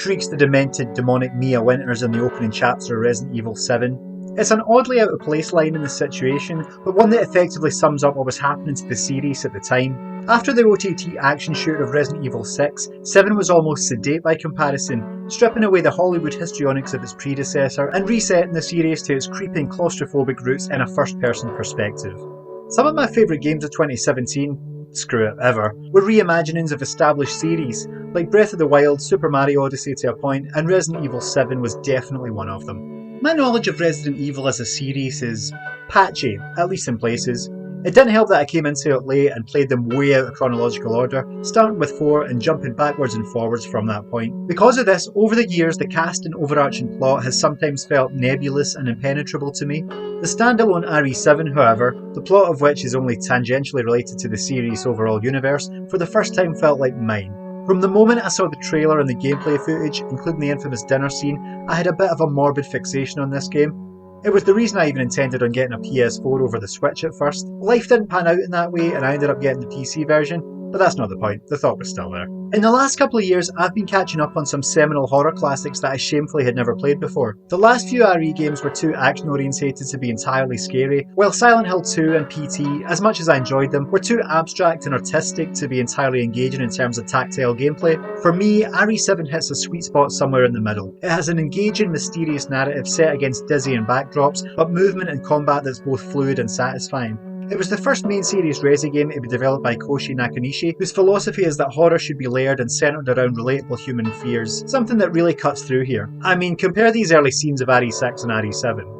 shrieks the demented, demonic Mia Winters in the opening chapter of Resident Evil 7. It's an oddly out of place line in the situation, but one that effectively sums up what was happening to the series at the time. After the OTT action shooter of Resident Evil 6, 7 was almost sedate by comparison, stripping away the Hollywood histrionics of its predecessor and resetting the series to its creeping claustrophobic roots in a first-person perspective. Some of my favourite games of 2017, screw it, ever, were reimaginings of established series, like Breath of the Wild, Super Mario Odyssey to a point, and Resident Evil 7 was definitely one of them. My knowledge of Resident Evil as a series is patchy, at least in places. It didn't help that I came into it late and played them way out of chronological order, starting with 4 and jumping backwards and forwards from that point. Because of this, over the years the cast and overarching plot has sometimes felt nebulous and impenetrable to me. The standalone RE7, however, the plot of which is only tangentially related to the series' overall universe, for the first time felt like mine. From the moment I saw the trailer and the gameplay footage, including the infamous dinner scene, I had a bit of a morbid fixation on this game. It was the reason I even intended on getting a PS4 over the Switch at first. Life didn't pan out in that way and I ended up getting the PC version, but that's not the point, the thought was still there. In the last couple of years, I've been catching up on some seminal horror classics that I shamefully had never played before. The last few RE games were too action orientated to be entirely scary, while Silent Hill 2 and PT, as much as I enjoyed them, were too abstract and artistic to be entirely engaging in terms of tactile gameplay. For me, RE7 hits a sweet spot somewhere in the middle. It has an engaging, mysterious narrative set against dizzying backdrops, but movement and combat that's both fluid and satisfying. It was the first main series Resi game to be developed by Koshi Nakanishi, whose philosophy is that horror should be layered and centred around relatable human fears, something that really cuts through here. I mean, compare these early scenes of RE6 and RE7.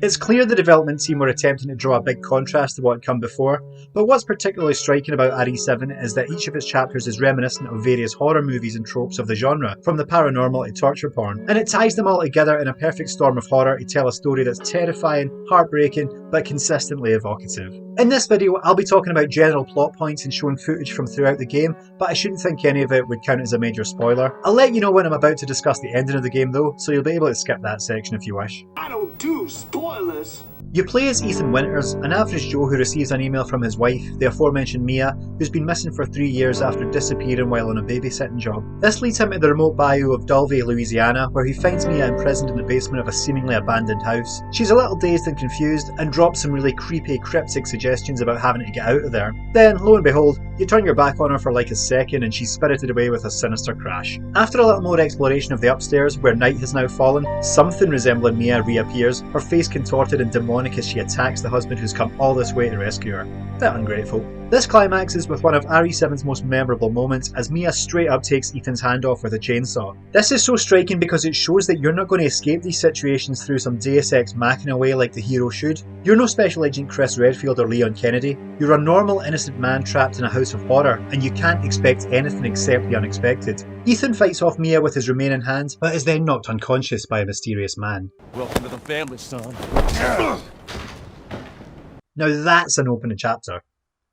It's clear the development team were attempting to draw a big contrast to what had come before, but what's particularly striking about RE7 is that each of its chapters is reminiscent of various horror movies and tropes of the genre, from the paranormal to torture porn, and it ties them all together in a perfect storm of horror to tell a story that's terrifying, heartbreaking, but consistently evocative. In this video, I'll be talking about general plot points and showing footage from throughout the game, but I shouldn't think any of it would count as a major spoiler. I'll let you know when I'm about to discuss the ending of the game though, so you'll be able to skip that section if you wish. I don't do spoilers! You play as Ethan Winters, an average Joe who receives an email from his wife, the aforementioned Mia, who's been missing for 3 years after disappearing while on a babysitting job. This leads him to the remote bayou of Dulvey, Louisiana, where he finds Mia imprisoned in the basement of a seemingly abandoned house. She's a little dazed and confused, and drops some really creepy, cryptic suggestions about having to get out of there. Then, lo and behold, you turn your back on her for like a second and she's spirited away with a sinister crash. After a little more exploration of the upstairs, where night has now fallen, something resembling Mia reappears, her face contorted and demonic as she attacks the husband who's come all this way to rescue her. Bit ungrateful. This climaxes with one of RE7's most memorable moments as Mia straight up takes Ethan's hand off with a chainsaw. This is so striking because it shows that you're not going to escape these situations through some Deus Ex Machina way like the hero should. You're no Special Agent Chris Redfield or Leon Kennedy. You're a normal innocent man trapped in a house of horror, and you can't expect anything except the unexpected. Ethan fights off Mia with his remaining hand, but is then knocked unconscious by a mysterious man. Welcome to the family, son. Now that's an opening chapter.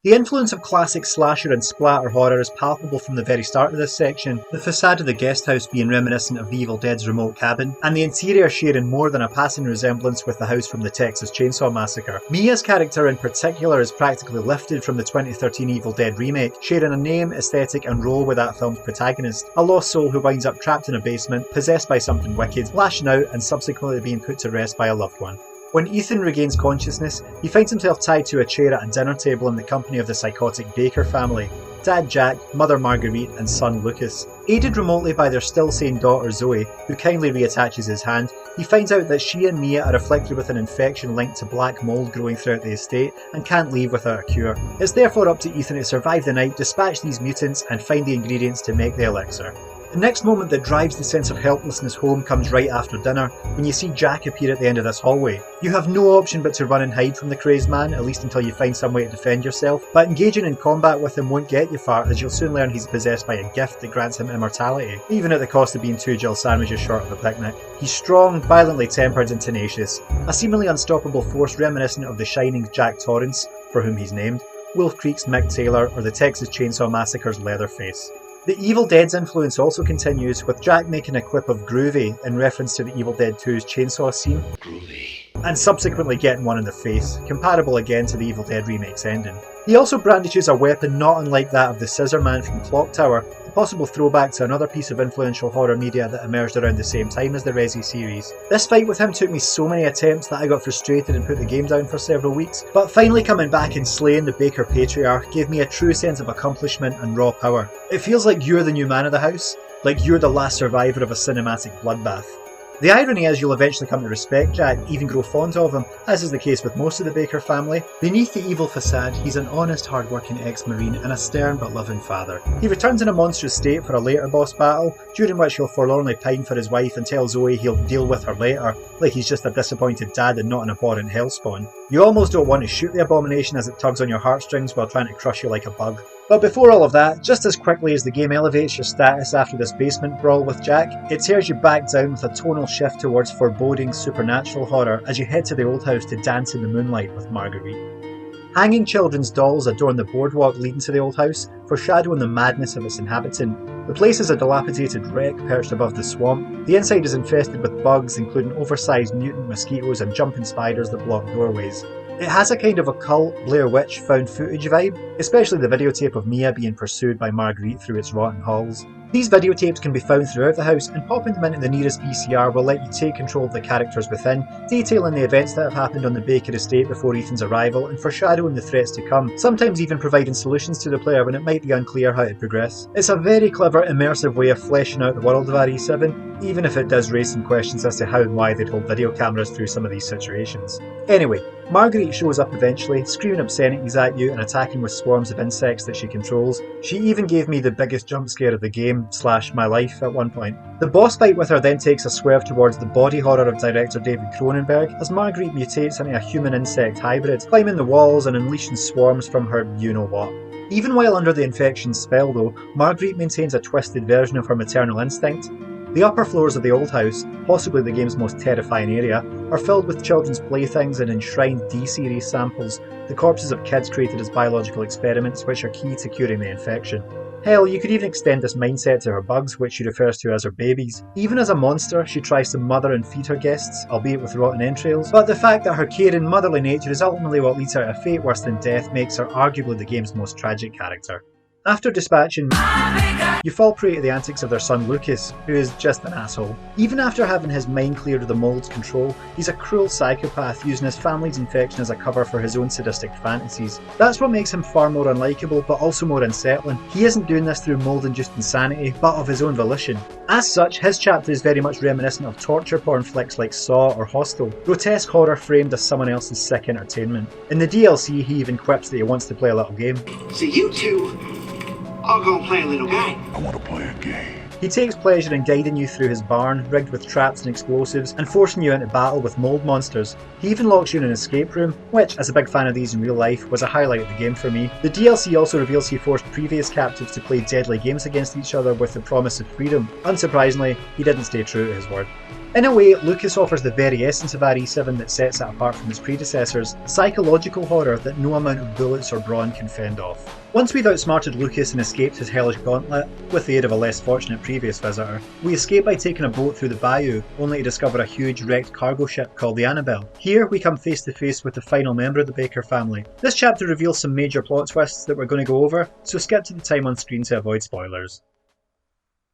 The influence of classic slasher and splatter horror is palpable from the very start of this section, the facade of the guest house being reminiscent of the Evil Dead's remote cabin, and the interior sharing more than a passing resemblance with the house from the Texas Chainsaw Massacre. Mia's character in particular is practically lifted from the 2013 Evil Dead remake, sharing a name, aesthetic and role with that film's protagonist, a lost soul who winds up trapped in a basement, possessed by something wicked, lashing out and subsequently being put to rest by a loved one. When Ethan regains consciousness, he finds himself tied to a chair at a dinner table in the company of the psychotic Baker family, Dad Jack, Mother Marguerite and son Lucas. Aided remotely by their still sane daughter Zoe, who kindly reattaches his hand, he finds out that she and Mia are afflicted with an infection linked to black mould growing throughout the estate and can't leave without a cure. It's therefore up to Ethan to survive the night, dispatch these mutants and find the ingredients to make the elixir. The next moment that drives the sense of helplessness home comes right after dinner, when you see Jack appear at the end of this hallway. You have no option but to run and hide from the crazed man, at least until you find some way to defend yourself, but engaging in combat with him won't get you far, as you'll soon learn he's possessed by a gift that grants him immortality, even at the cost of being 2 Jill sandwiches short of a picnic. He's strong, violently tempered and tenacious, a seemingly unstoppable force reminiscent of The Shining's Jack Torrance, for whom he's named, Wolf Creek's Mick Taylor, or the Texas Chainsaw Massacre's Leatherface. The Evil Dead's influence also continues, with Jack making a quip of groovy in reference to the Evil Dead 2's chainsaw scene, Groovy. and subsequently getting one in the face, comparable again to the Evil Dead remake's ending. He also brandishes a weapon not unlike that of the Scissor Man from Clock Tower, a possible throwback to another piece of influential horror media that emerged around the same time as the Resi series. This fight with him took me so many attempts that I got frustrated and put the game down for several weeks, but finally coming back and slaying the Baker Patriarch gave me a true sense of accomplishment and raw power. It feels like you're the new man of the house, like you're the last survivor of a cinematic bloodbath. The irony is you'll eventually come to respect Jack, even grow fond of him, as is the case with most of the Baker family. Beneath the evil facade, he's an honest, hard-working ex-marine and a stern but loving father. He returns in a monstrous state for a later boss battle, during which he'll forlornly pine for his wife and tell Zoe he'll deal with her later, like he's just a disappointed dad and not an abhorrent hellspawn. You almost don't want to shoot the abomination as it tugs on your heartstrings while trying to crush you like a bug. But before all of that, just as quickly as the game elevates your status after this basement brawl with Jack, it tears you back down with a tonal shift towards foreboding supernatural horror as you head to the old house to dance in the moonlight with Marguerite. Hanging children's dolls adorn the boardwalk leading to the old house, foreshadowing the madness of its inhabitant. The place is a dilapidated wreck perched above the swamp. The inside is infested with bugs, including oversized mutant mosquitoes and jumping spiders that block doorways. It has a kind of occult, Blair Witch found footage vibe, especially the videotape of Mia being pursued by Marguerite through its rotten halls. These videotapes can be found throughout the house, and popping them into the nearest VCR will let you take control of the characters within, detailing the events that have happened on the Baker estate before Ethan's arrival and foreshadowing the threats to come, sometimes even providing solutions to the player when it might be unclear how to progress. It's a very clever, immersive way of fleshing out the world of RE7, even if it does raise some questions as to how and why they'd hold video cameras through some of these situations. Anyway, Marguerite shows up eventually, screaming obscenities at you and attacking with swarms of insects that she controls. She even gave me the biggest jump scare of the game / my life at one point. The boss fight with her then takes a swerve towards the body horror of director David Cronenberg, as Marguerite mutates into a human-insect hybrid, climbing the walls and unleashing swarms from her you-know-what. Even while under the infection's spell though, Marguerite maintains a twisted version of her maternal instinct. The upper floors of the old house, possibly the game's most terrifying area, are filled with children's playthings and enshrined D-series samples, the corpses of kids created as biological experiments which are key to curing the infection. Hell, you could even extend this mindset to her bugs, which she refers to as her babies. Even as a monster, she tries to mother and feed her guests, albeit with rotten entrails, but the fact that her caring, motherly nature is ultimately what leads her to a fate worse than death makes her arguably the game's most tragic character. After dispatching, you fall prey to the antics of their son Lucas, who is just an asshole. Even after having his mind cleared of the mold's control, he's a cruel psychopath using his family's infection as a cover for his own sadistic fantasies. That's what makes him far more unlikable, but also more unsettling. He isn't doing this through mold-induced insanity, but of his own volition. As such, his chapter is very much reminiscent of torture porn flicks like Saw or Hostel, grotesque horror framed as someone else's sick entertainment. In the DLC, he even quips that he wants to play a little game. So you two are gonna play a little game. I want to play a game. He takes pleasure in guiding you through his barn, rigged with traps and explosives, and forcing you into battle with mold monsters. He even locks you in an escape room, which, as a big fan of these in real life, was a highlight of the game for me. The DLC also reveals he forced previous captives to play deadly games against each other with the promise of freedom. Unsurprisingly, he didn't stay true to his word. In a way, Lucas offers the very essence of RE7 that sets it apart from his predecessors, psychological horror that no amount of bullets or brawn can fend off. Once we've outsmarted Lucas and escaped his hellish gauntlet, with the aid of a less fortunate previous visitor, we escape by taking a boat through the bayou, only to discover a huge wrecked cargo ship called the Annabelle. Here, we come face to face with the final member of the Baker family. This chapter reveals some major plot twists that we're going to go over, so skip to the time on screen to avoid spoilers.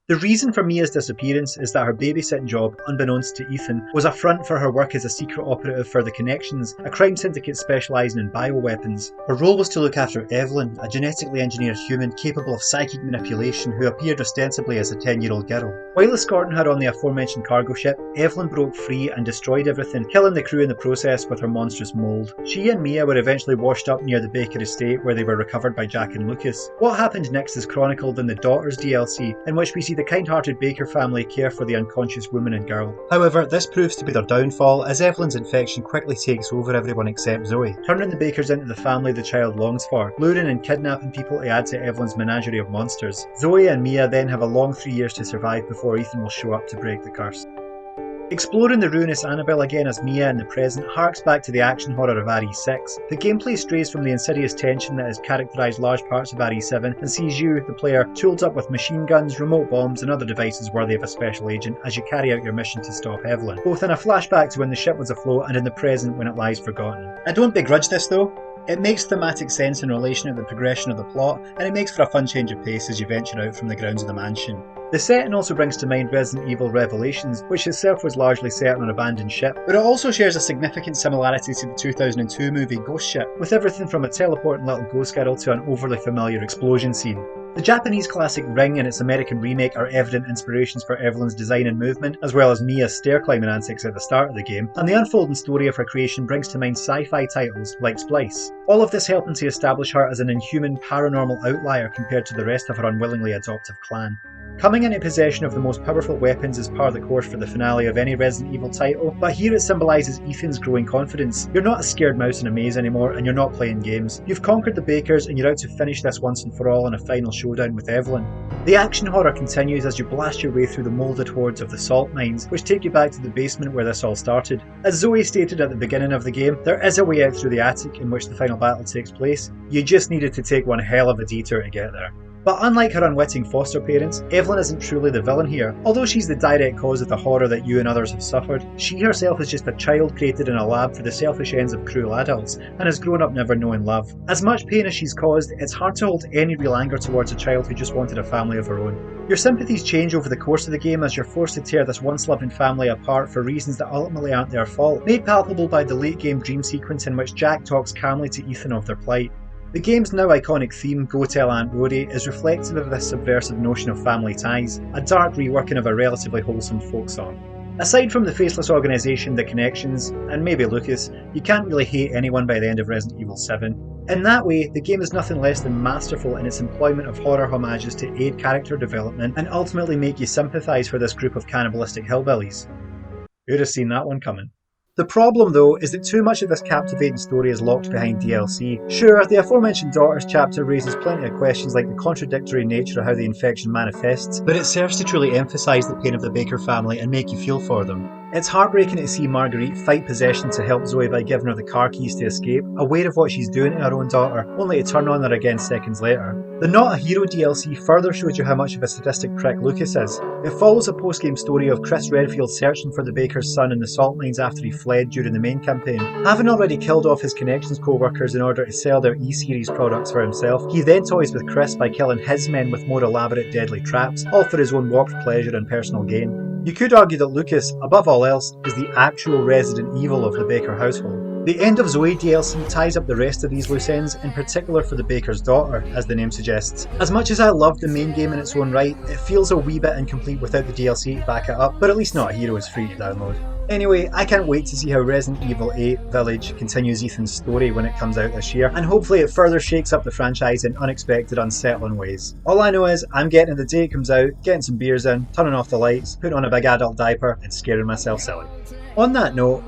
The reason for Mia's disappearance is that her babysitting job, unbeknownst to Ethan, was a front for her work as a secret operative for the Connections, a crime syndicate specialising in bioweapons. Her role was to look after Evelyn, a genetically engineered human capable of psychic manipulation who appeared ostensibly as a 10-year-old girl. While escorting her on the aforementioned cargo ship, Evelyn broke free and destroyed everything, killing the crew in the process with her monstrous mould. She and Mia were eventually washed up near the Baker estate where they were recovered by Jack and Lucas. What happened next is chronicled in the Daughters DLC, in which we see the kind-hearted Baker family care for the unconscious woman and girl. However, this proves to be their downfall as Evelyn's infection quickly takes over everyone except Zoe, turning the Bakers into the family the child longs for, luring and kidnapping people to add to Evelyn's menagerie of monsters. Zoe and Mia then have a long 3 years to survive before Ethan will show up to break the curse. Exploring the ruinous Annabelle again as Mia in the present harks back to the action horror of RE6. The gameplay strays from the insidious tension that has characterised large parts of RE7 and sees you, the player, tooled up with machine guns, remote bombs and other devices worthy of a special agent as you carry out your mission to stop Evelyn, both in a flashback to when the ship was afloat and in the present when it lies forgotten. I don't begrudge this though. It makes thematic sense in relation to the progression of the plot, and it makes for a fun change of pace as you venture out from the grounds of the mansion. The setting also brings to mind Resident Evil Revelations, which itself was largely set on an abandoned ship, but it also shares a significant similarity to the 2002 movie Ghost Ship, with everything from a teleporting little ghost girl to an overly familiar explosion scene. The Japanese classic Ring and its American remake are evident inspirations for Evelyn's design and movement, as well as Mia's stair climbing antics at the start of the game, and the unfolding story of her creation brings to mind sci-fi titles like Splice. All of this helping to establish her as an inhuman, paranormal outlier compared to the rest of her unwillingly adoptive clan. Coming into possession of the most powerful weapons is par the course for the finale of any Resident Evil title, but here it symbolises Ethan's growing confidence. You're not a scared mouse in a maze anymore, and you're not playing games. You've conquered the Bakers and you're out to finish this once and for all in a final showdown with Evelyn. The action horror continues as you blast your way through the moulded hordes of the salt mines, which take you back to the basement where this all started. As Zoe stated at the beginning of the game, there is a way out through the attic in which the final battle takes place. You just needed to take one hell of a detour to get there. But unlike her unwitting foster parents, Evelyn isn't truly the villain here. Although she's the direct cause of the horror that you and others have suffered, she herself is just a child created in a lab for the selfish ends of cruel adults, and has grown up never knowing love. As much pain as she's caused, it's hard to hold any real anger towards a child who just wanted a family of her own. Your sympathies change over the course of the game as you're forced to tear this once loving family apart for reasons that ultimately aren't their fault, made palpable by the late game dream sequence in which Jack talks calmly to Ethan of their plight. The game's now iconic theme, Go Tell Aunt Rhody, is reflective of this subversive notion of family ties, a dark reworking of a relatively wholesome folk song. Aside from the faceless organisation, The Connections, and maybe Lucas, you can't really hate anyone by the end of Resident Evil 7. In that way, the game is nothing less than masterful in its employment of horror homages to aid character development and ultimately make you sympathise for this group of cannibalistic hillbillies. Who'd have seen that one coming? The problem though is that too much of this captivating story is locked behind DLC. Sure, the aforementioned Daughters chapter raises plenty of questions like the contradictory nature of how the infection manifests, but it serves to truly emphasise the pain of the Baker family and make you feel for them. It's heartbreaking to see Marguerite fight possession to help Zoe by giving her the car keys to escape, aware of what she's doing to her own daughter, only to turn on her again seconds later. The Not a Hero DLC further shows you how much of a sadistic prick Lucas is. It follows a post-game story of Chris Redfield searching for the Baker's son in the salt mines after he fled during the main campaign. Having already killed off his Connections co-workers in order to sell their E-Series products for himself, he then toys with Chris by killing his men with more elaborate deadly traps, all for his own warped pleasure and personal gain. You could argue that Lucas, above all else, is the actual Resident Evil of the Baker household. The End of Zoe DLC ties up the rest of these loose ends, in particular for the Baker's daughter, as the name suggests. As much as I love the main game in its own right, it feels a wee bit incomplete without the DLC to back it up, but at least Not a Hero is free to download. Anyway, I can't wait to see how Resident Evil 8 Village continues Ethan's story when it comes out this year, and hopefully it further shakes up the franchise in unexpected, unsettling ways. All I know is, I'm getting it the day it comes out, getting some beers in, turning off the lights, putting on a big adult diaper, and scaring myself silly. On that note,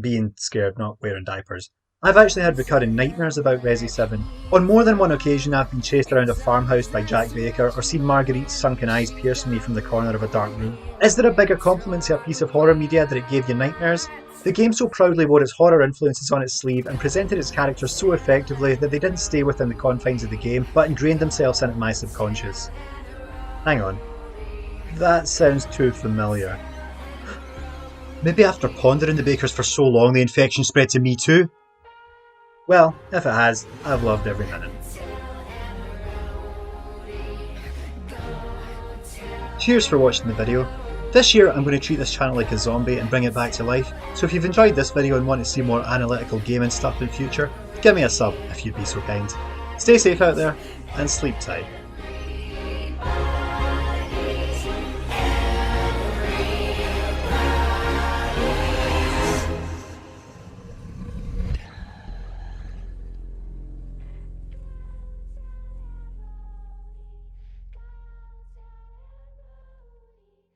being scared, not wearing diapers, I've actually had recurring nightmares about Resi 7. On more than one occasion I've been chased around a farmhouse by Jack Baker or seen Marguerite's sunken eyes piercing me from the corner of a dark room. Is there a bigger compliment to a piece of horror media that it gave you nightmares? The game so proudly wore its horror influences on its sleeve and presented its characters so effectively that they didn't stay within the confines of the game but ingrained themselves into my subconscious. Hang on. That sounds too familiar. Maybe after pondering the Bakers for so long the infection spread to me too? Well, if it has, I've loved every minute. Cheers for watching the video. This year I'm going to treat this channel like a zombie and bring it back to life, so if you've enjoyed this video and want to see more analytical gaming stuff in future, give me a sub if you'd be so kind. Stay safe out there, and sleep tight.